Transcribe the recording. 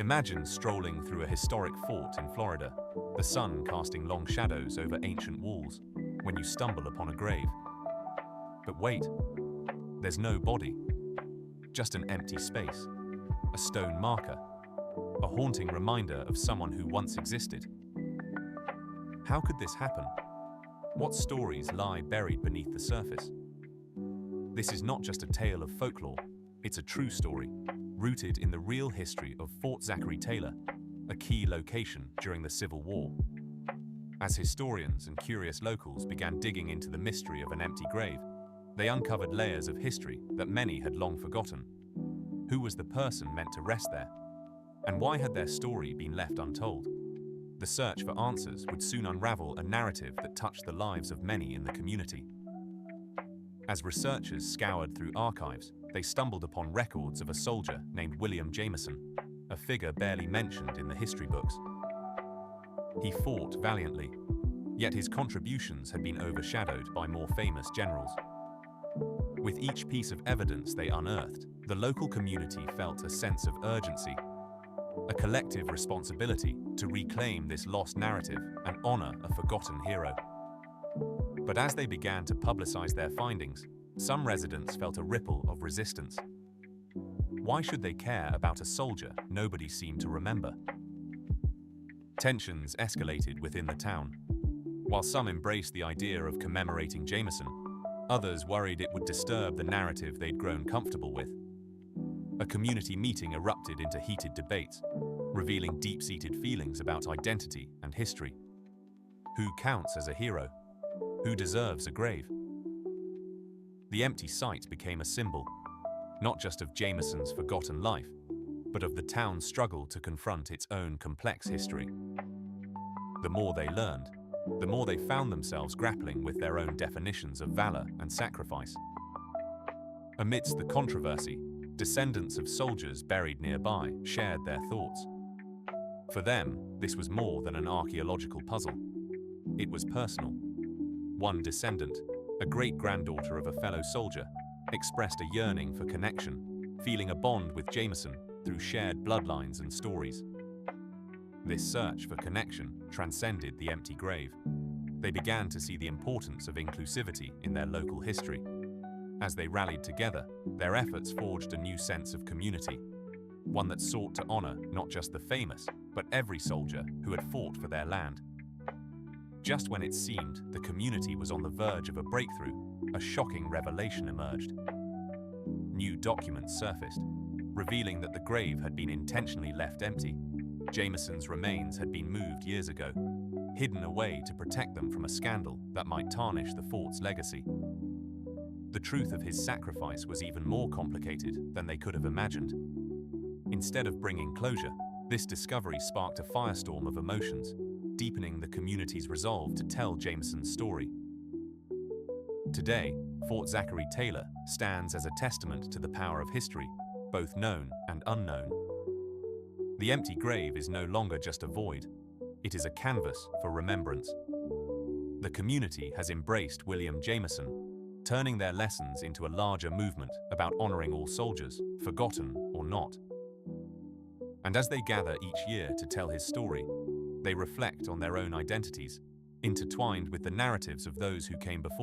Imagine strolling through a historic fort in Florida, the sun casting long shadows over ancient walls, when you stumble upon a grave. But wait, there's no body, just an empty space, a stone marker, a haunting reminder of someone who once existed. How could this happen? What stories lie buried beneath the surface? This is not just a tale of folklore, it's a true story, rooted in the real history of Fort Zachary Taylor, a key location during the Civil War. As historians and curious locals began digging into the mystery of an empty grave, they uncovered layers of history that many had long forgotten. Who was the person meant to rest there? And why had their story been left untold? The search for answers would soon unravel a narrative that touched the lives of many in the community. As researchers scoured through archives, they stumbled upon records of a soldier named William Jameson, a figure barely mentioned in the history books. He fought valiantly, yet his contributions had been overshadowed by more famous generals. With each piece of evidence they unearthed, the local community felt a sense of urgency, a collective responsibility to reclaim this lost narrative and honor a forgotten hero. But as they began to publicize their findings, some residents felt a ripple of resistance. Why should they care about a soldier nobody seemed to remember? Tensions escalated within the town. While some embraced the idea of commemorating Jameson, others worried it would disturb the narrative they'd grown comfortable with. A community meeting erupted into heated debates, revealing deep-seated feelings about identity and history. Who counts as a hero? Who deserves a grave? The empty site became a symbol, not just of Jameson's forgotten life, but of the town's struggle to confront its own complex history. The more they learned, the more they found themselves grappling with their own definitions of valor and sacrifice. Amidst the controversy, descendants of soldiers buried nearby shared their thoughts. For them, this was more than an archaeological puzzle. It was personal. One descendant, a great-granddaughter of a fellow soldier, expressed a yearning for connection, feeling a bond with Jameson through shared bloodlines and stories. This search for connection transcended the empty grave. They began to see the importance of inclusivity in their local history. As they rallied together, their efforts forged a new sense of community, one that sought to honor not just the famous, but every soldier who had fought for their land. Just when it seemed the community was on the verge of a breakthrough, a shocking revelation emerged. New documents surfaced, revealing that the grave had been intentionally left empty. Jameson's remains had been moved years ago, hidden away to protect them from a scandal that might tarnish the fort's legacy. The truth of his sacrifice was even more complicated than they could have imagined. Instead of bringing closure, this discovery sparked a firestorm of emotions, deepening the community's resolve to tell Jameson's story. Today, Fort Zachary Taylor stands as a testament to the power of history, both known and unknown. The empty grave is no longer just a void, it is a canvas for remembrance. The community has embraced William Jameson, turning their lessons into a larger movement about honoring all soldiers, forgotten or not. And as they gather each year to tell his story, they reflect on their own identities, intertwined with the narratives of those who came before